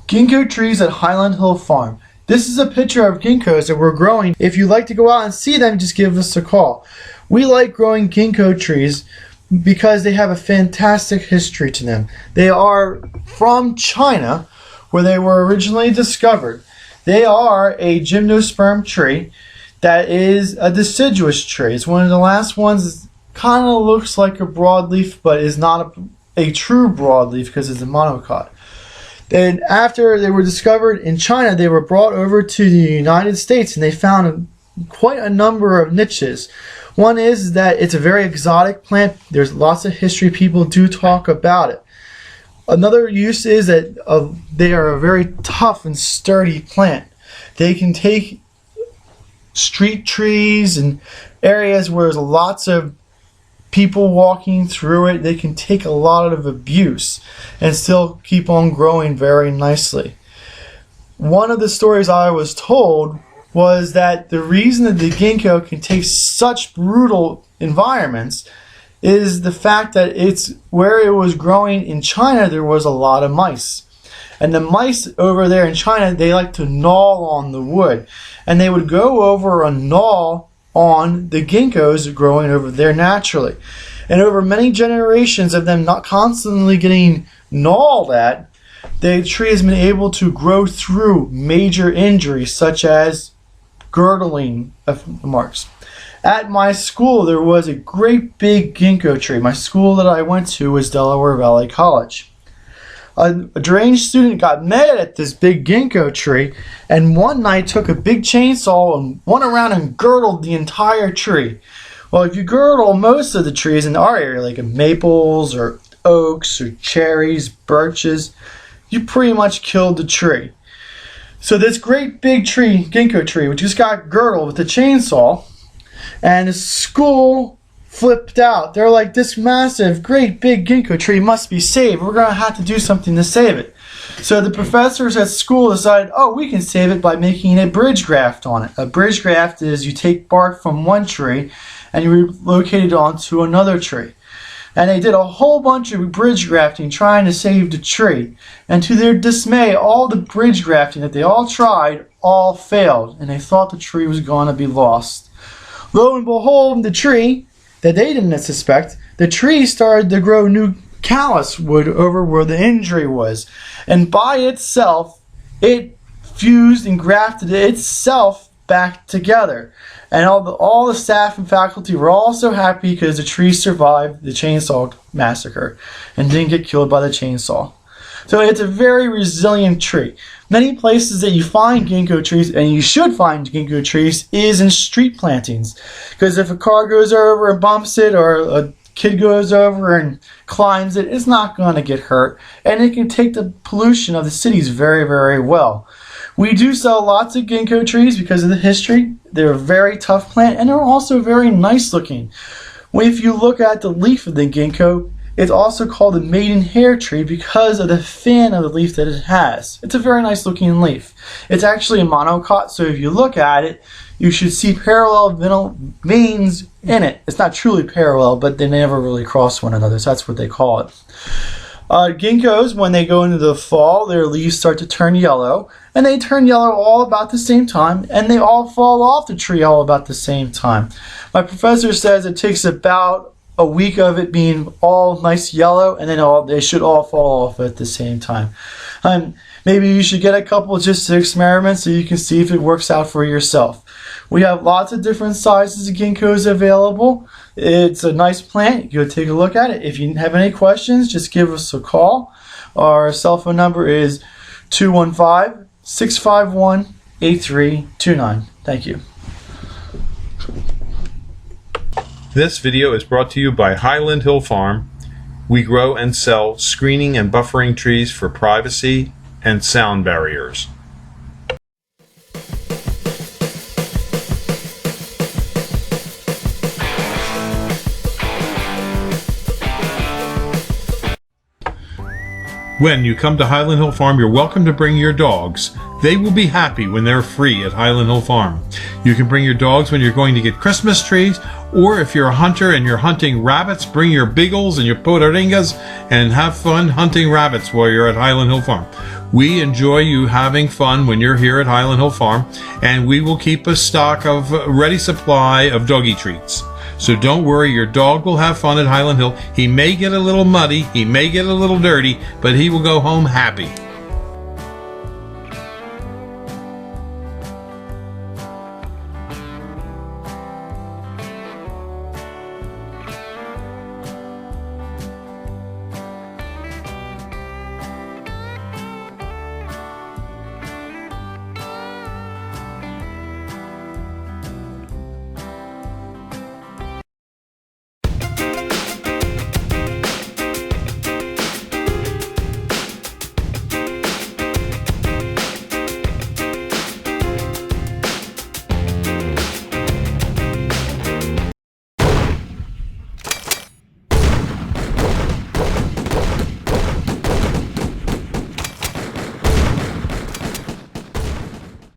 Ginkgo trees at Highland Hill Farm. This is a picture of ginkgos that we're growing. If you'd like to go out and see them, just give us a call. We like growing ginkgo trees because they have a fantastic history to them. They are from China, where they were originally discovered. They are a gymnosperm tree that is a deciduous tree. It's one of the last ones that kind of looks like a broadleaf, but is not a true broadleaf because it's a monocot. Then after they were discovered in China, they were brought over to the United States and they found quite a number of niches. One is that it's a very exotic plant. There's lots of history. People do talk about it. Another use is that they are a very tough and sturdy plant. They can take street trees and areas where there's lots of people walking through it. They can take a lot of abuse and still keep on growing very nicely. One of the stories I was told was that the reason that the ginkgo can take such brutal environments is the fact that it's where it was growing in China. There was a lot of mice, and the mice over there in China, they like to gnaw on the wood, and they would go over and gnaw on the ginkgos growing over there naturally. And over many generations of them not constantly getting gnawed at, the tree has been able to grow through major injuries such as girdling of marks. At my school, there was a great big ginkgo tree. My school that I went to was Delaware Valley College. A deranged student got mad at this big ginkgo tree and one night took a big chainsaw and went around and girdled the entire tree. Well, if you girdle most of the trees in our area, like maples or oaks or cherries, birches, you pretty much killed the tree. So this great big tree, ginkgo tree, which just got girdled with a chainsaw, and the school flipped out. They're like, this massive, great big ginkgo tree must be saved. We're going to have to do something to save it. So the professors at school decided, oh, we can save it by making a bridge graft on it. A bridge graft is you take bark from one tree and you relocate it onto another tree. And they did a whole bunch of bridge grafting trying to save the tree. And to their dismay, all the bridge grafting that they all tried all failed. And they thought the tree was going to be lost. Lo and behold, the tree that they didn't suspect, the tree started to grow new callus wood over where the injury was. And by itself, it fused and grafted itself back together. And all the staff and faculty were all so happy because the tree survived the chainsaw massacre and didn't get killed by the chainsaw. So it's a very resilient tree. Many places that you find ginkgo trees, and you should find ginkgo trees, is in street plantings. Because if a car goes over and bumps it, or a kid goes over and climbs it, it's not going to get hurt. And it can take the pollution of the cities very, very well. We do sell lots of ginkgo trees because of the history. They're a very tough plant, and they're also very nice looking. If you look at the leaf of the ginkgo, it's also called the maidenhair tree because of the fan of the leaf that it has. It's a very nice looking leaf. It's actually a monocot, so if you look at it, you should see parallel veins in it. It's not truly parallel, but they never really cross one another, so that's what they call it. Ginkgos, when they go into the fall, their leaves start to turn yellow, and they turn yellow all about the same time, and they all fall off the tree all about the same time. My professor says it takes about a week of it being all nice yellow, and then they should all fall off at the same time. Maybe you should get a couple just to experiment so you can see if it works out for yourself. We have lots of different sizes of ginkgos available. It's a nice plant. Go take a look at it. If you have any questions, just give us a call. Our cell phone number is 215-651-8329. Thank you. This video is brought to you by Highland Hill Farm. We grow and sell screening and buffering trees for privacy and sound barriers. When you come to Highland Hill Farm, you're welcome to bring your dogs. They will be happy when they're free at Highland Hill Farm. You can bring your dogs when you're going to get Christmas trees, or if you're a hunter and you're hunting rabbits, bring your beagles and your podaringas and have fun hunting rabbits while you're at Highland Hill Farm. We enjoy you having fun when you're here at Highland Hill Farm, and we will keep a stock of ready supply of doggy treats. So don't worry, your dog will have fun at Highland Hill. He may get a little muddy, he may get a little dirty, but he will go home happy.